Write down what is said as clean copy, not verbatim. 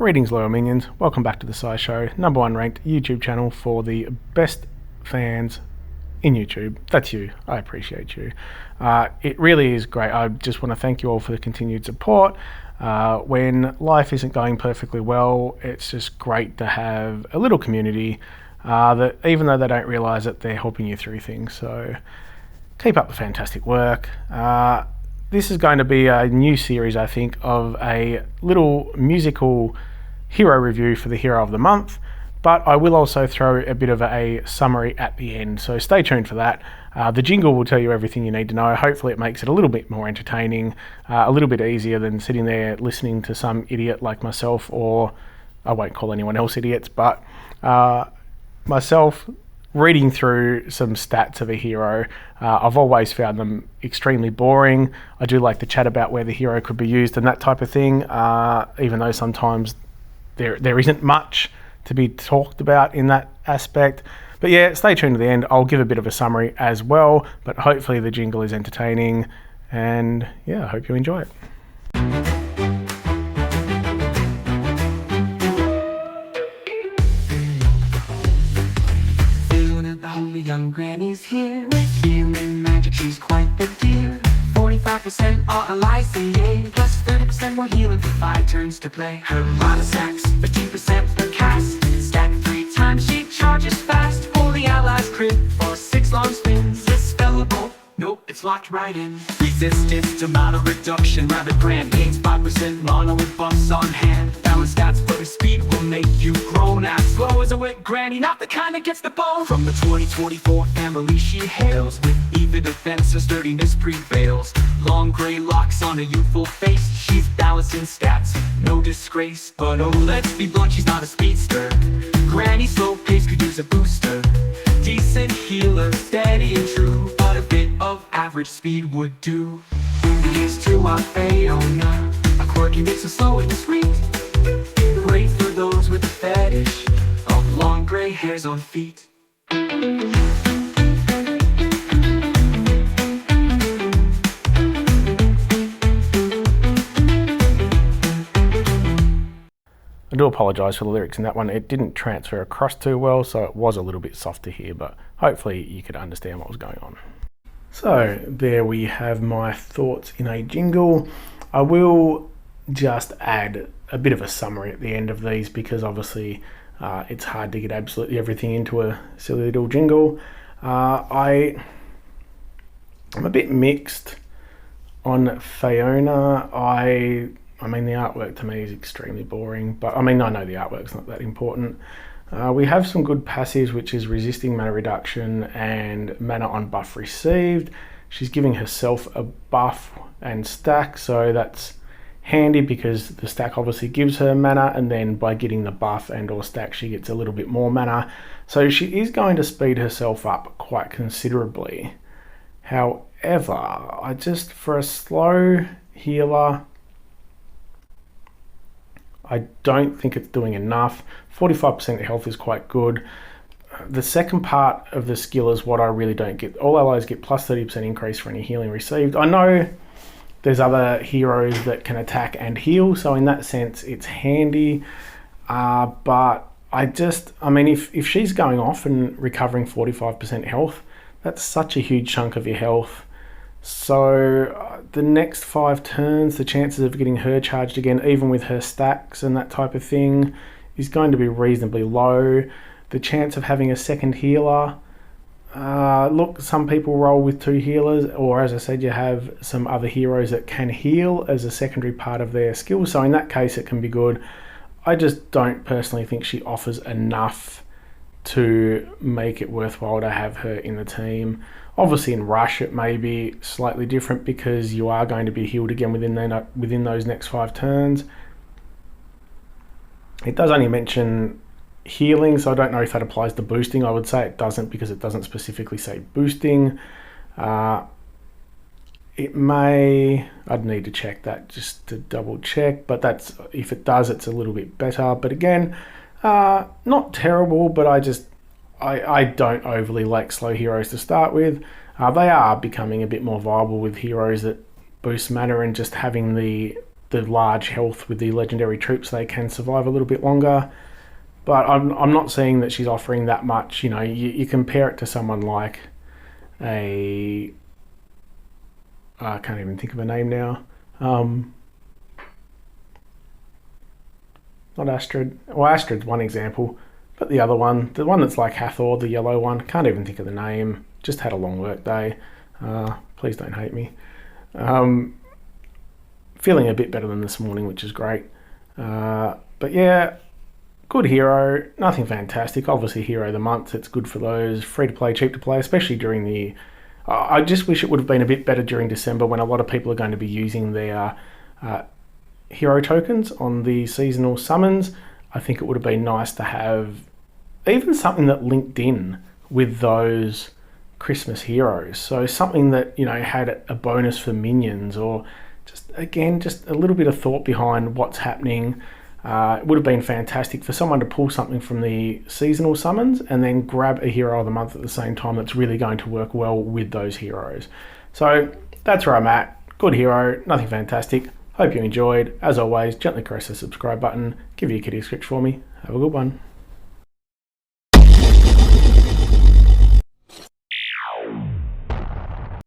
Greetings, loyal minions. Welcome back to the SciShow, #1 ranked YouTube channel for the best fans in YouTube. That's you. I appreciate you. It really is great. I just want to thank you all for the continued support. When life isn't going perfectly well, it's just great to have a little community that, even though they don't realize it, they're helping you through things. So keep up the fantastic work. This is going to be a new series, I think, of a little musical hero review for the Hero of the Month, but I will also throw a bit of a summary at the end, so stay tuned for that. The jingle will tell you everything you need to know. Hopefully it makes it a little bit more entertaining, a little bit easier than sitting there listening to some idiot like myself, or I won't call anyone else idiots, but myself reading through some stats of a hero. I've always found them extremely boring. I do like to chat about where the hero could be used and that type of thing, even though sometimes there isn't much to be talked about in that aspect. But yeah, stay tuned to the end. I'll give a bit of a summary as well, but hopefully the jingle is entertaining, and yeah, I hope you enjoy it. Faeona, the homely young granny's here. Healing magic, she's quite the dear. 45% are allies, yay. Plus 30% more healing for 5 turns to play. Her mana stacks 15% per cast. Stack 3 times, she charges fast. Holy allies crit for 6 long spins. Is spellable? Nope, it's locked right in. Resistance to mana reduction, rather grand. Gains 5% mana with buffs on hand. Balance stats for her speed will make you grown. As slow as a wet granny, not the kind that gets the bone. From the 2024 family she hails, with even defense her sturdiness prevails. Long gray locks on a youthful face, she's balanced in stats, no disgrace. But oh, let's be blunt, she's not a speedster. Granny slow pace could use a booster. Decent healer, steady and true, but a bit of average speed would do. Here's to our Faeona, a quirky mix of slow and discreet. Great for those with a fetish of long gray hairs on feet. I do apologise for the lyrics in that one. It didn't transfer across too well, so it was a little bit soft to hear, but hopefully you could understand what was going on. So there we have my thoughts in a jingle. I will just add a bit of a summary at the end of these, because obviously it's hard to get absolutely everything into a silly little jingle. I'm a bit mixed on Faeona. I mean, the artwork to me is extremely boring, but I mean, I know the artwork's not that important. We have some good passives, which is resisting mana reduction and mana on buff received. She's giving herself a buff and stack, so that's handy because the stack obviously gives her mana, and then by getting the buff and or stack, she gets a little bit more mana. So she is going to speed herself up quite considerably. However, for a slow healer, I don't think it's doing enough. 45% health is quite good. The second part of the skill is what I really don't get. All allies get plus 30% increase for any healing received. I know there's other heroes that can attack and heal, so in that sense it's handy. But I mean, if she's going off and recovering 45% health, that's such a huge chunk of your health. So the next 5 turns, the chances of getting her charged again, even with her stacks and that type of thing, is going to be reasonably low. The chance of having a second healer, look, some people roll with 2 healers, or as I said, you have some other heroes that can heal as a secondary part of their skill, so in that case it can be good. I just don't personally think she offers enough to make it worthwhile to have her in the team. Obviously in Rush it may be slightly different because you are going to be healed again within those next 5 turns. It does only mention healing, so I don't know if that applies to boosting. I would say it doesn't, because it doesn't specifically say boosting. It may, I'd need to check that just to double check, but that's, if it does, it's a little bit better. But again, not terrible, but I don't overly like slow heroes to start with. They are becoming a bit more viable with heroes that boost mana, and just having the the large health with the legendary troops, they can survive a little bit longer. But I'm not seeing that she's offering that much. You compare it to someone like I can't even think of a name now. Not Astrid. Well, Astrid's one example, but the other one, the one that's like Hathor, the yellow one, can't even think of the name. Just had a long work day. Please don't hate me. Feeling a bit better than this morning, which is great. But yeah, good hero. Nothing fantastic. Obviously, hero of the month. It's good for those. Free to play, cheap to play, especially during the... I just wish it would have been a bit better during December when a lot of people are going to be using their hero tokens on the seasonal summons. I think it would have been nice to have even something that linked in with those Christmas heroes. So something that, had a bonus for minions, or just a little bit of thought behind what's happening. It would have been fantastic for someone to pull something from the seasonal summons and then grab a hero of the month at the same time that's really going to work well with those heroes. So that's where I'm at. Good hero, nothing fantastic. Hope you enjoyed. As always, gently caress the subscribe button. Give your kitty a scratch for me. Have a good one.